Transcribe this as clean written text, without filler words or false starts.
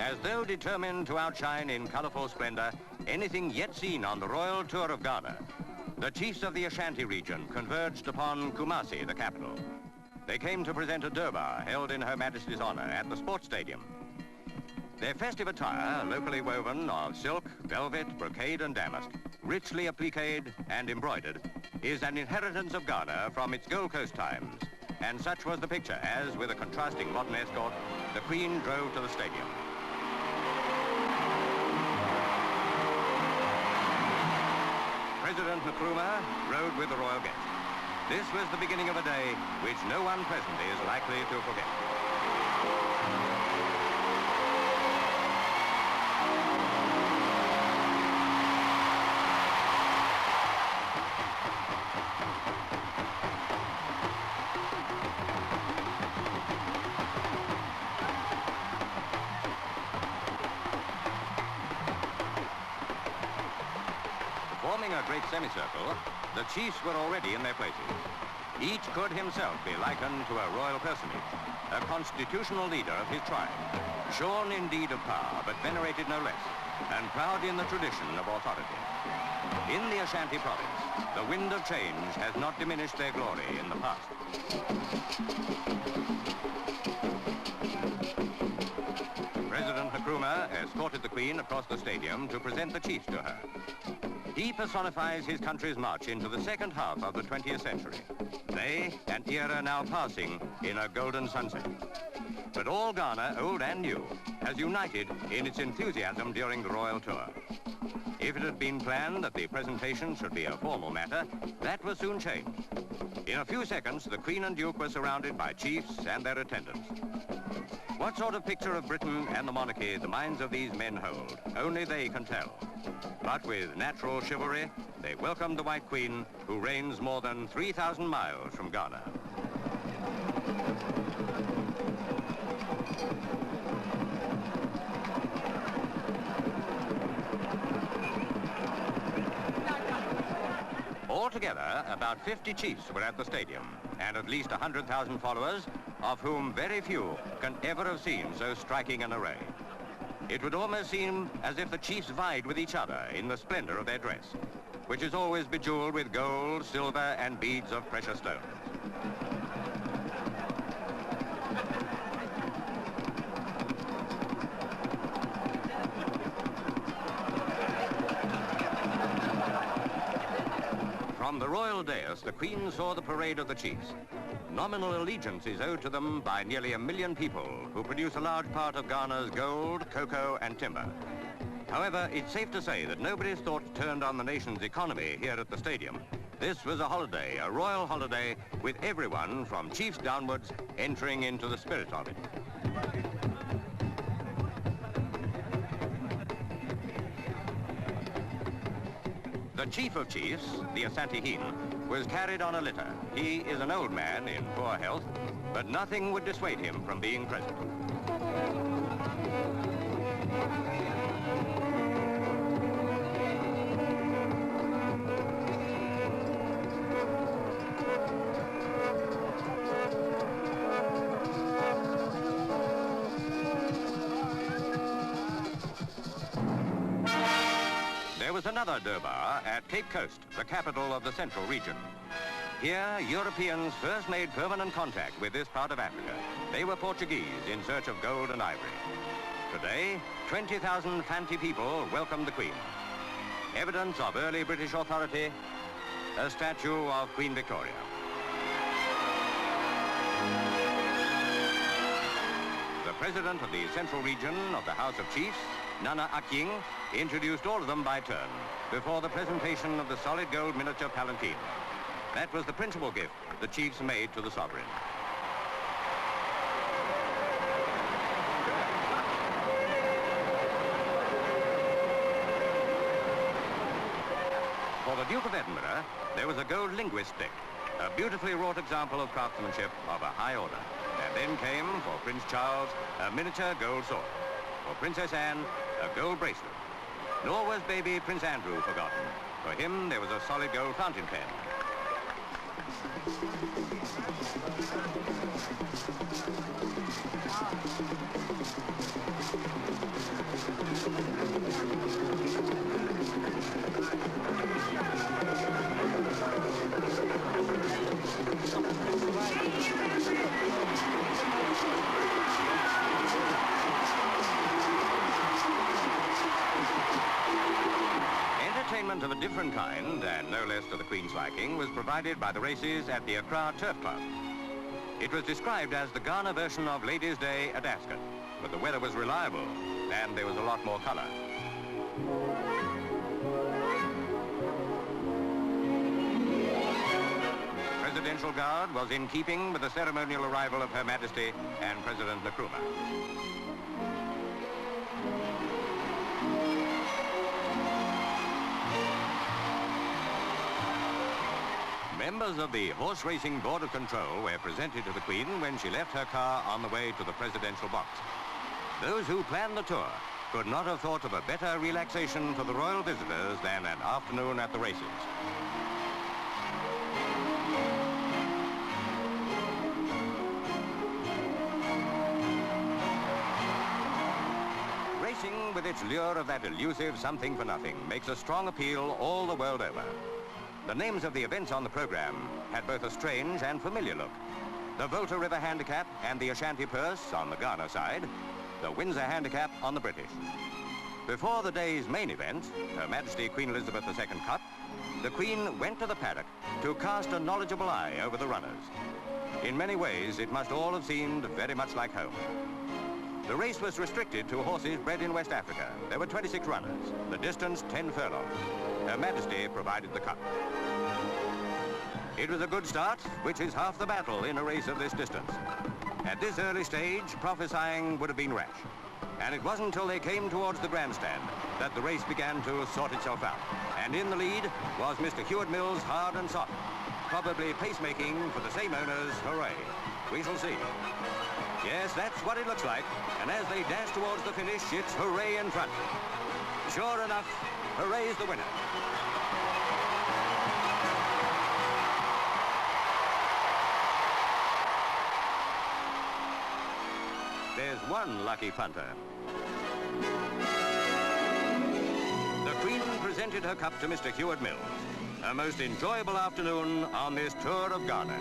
As though determined to outshine in colourful splendour anything yet seen on the royal tour of Ghana, the chiefs of the Ashanti region converged upon Kumasi, the capital. They came to present a Durbar held in Her Majesty's honour at the sports stadium. Their festive attire, locally woven of silk, velvet, brocade and damask, richly appliqued and embroidered, is an inheritance of Ghana from its Gold Coast times. And such was the picture as, with a contrasting modern escort, the Queen drove to the stadium. President Nkrumah rode with the royal guest. This was the beginning of a day which no one present is likely to forget. Forming a great semicircle, the chiefs were already in their places. Each could himself be likened to a royal personage, a constitutional leader of his tribe, shorn indeed of power, but venerated no less, and proud in the tradition of authority. In the Ashanti province, the wind of change has not diminished their glory in the past. President Nkrumah escorted the Queen across the stadium to present the chiefs to her. He personifies his country's march into the second half of the 20th century. They, an era now passing in a golden sunset. But all Ghana, old and new, has united in its enthusiasm during the royal tour. If it had been planned that the presentation should be a formal matter, that was soon changed. In a few seconds, the Queen and Duke were surrounded by chiefs and their attendants. What sort of picture of Britain and the monarchy the minds of these men hold, only they can tell. But with natural chivalry, they welcomed the White Queen, who reigns more than 3,000 miles from Ghana. Altogether, about 50 chiefs were at the stadium, and at least 100,000 followers, of whom very few can ever have seen so striking an array. It would almost seem as if the chiefs vied with each other in the splendor of their dress, which is always bejeweled with gold, silver, and beads of precious stones. From the royal dais, the Queen saw the parade of the chiefs. Nominal allegiance is owed to them by nearly 1 million people who produce a large part of Ghana's gold, cocoa and timber. However, it's safe to say that nobody's thoughts turned on the nation's economy here at the stadium. This was a holiday, a royal holiday, with everyone from chiefs downwards entering into the spirit of it. The chief of chiefs, the Asante Hene, was carried on a litter. He is an old man in poor health, but nothing would dissuade him from being present. There was another Durbar at Cape Coast, the capital of the central region. Here, Europeans first made permanent contact with this part of Africa. They were Portuguese in search of gold and ivory. Today, 20,000 Fanti people welcomed the Queen. Evidence of early British authority, a statue of Queen Victoria. The president of the central region of the House of Chiefs, Nana Akying, introduced all of them by turn before the presentation of the solid gold miniature palanquin. That was the principal gift the chiefs made to the sovereign. For the Duke of Edinburgh, there was a gold linguist stick, a beautifully wrought example of craftsmanship of a high order. And then came, for Prince Charles, a miniature gold sword. For Princess Anne, a gold bracelet. Nor was baby Prince Andrew forgotten. For him, there was a solid gold fountain pen. own kind, and no less to the Queen's liking, was provided by the races at the Accra Turf Club. It was described as the Ghana version of Ladies' Day at Ascot, but the weather was reliable, and there was a lot more colour. Presidential Guard was in keeping with the ceremonial arrival of Her Majesty and President Nkrumah. Members of the Horse Racing Board of Control were presented to the Queen when she left her car on the way to the presidential box. Those who planned the tour could not have thought of a better relaxation for the royal visitors than an afternoon at the races. Racing, with its lure of that elusive something for nothing, makes a strong appeal all the world over. The names of the events on the program had both a strange and familiar look. The Volta River Handicap and the Ashanti Purse on the Ghana side, the Windsor Handicap on the British. Before the day's main event, Her Majesty Queen Elizabeth II Cup, the Queen went to the paddock to cast a knowledgeable eye over the runners. In many ways, it must all have seemed very much like home. The race was restricted to horses bred in West Africa. There were 26 runners, the distance 10 furlongs. Her Majesty provided the cup. It was a good start, which is half the battle in a race of this distance. At this early stage, prophesying would have been rash. And it wasn't until they came towards the grandstand that the race began to sort itself out. And in the lead was Mr. Heward Mills, hard and soft. Probably pacemaking for the same owners, hooray. We shall see. Yes, that's what it looks like. And as they dash towards the finish, it's hooray in front. Sure enough, hooray is the winner. There's one lucky punter. The Queen presented her cup to Mr. Heward Mills. A most enjoyable afternoon on this tour of Ghana.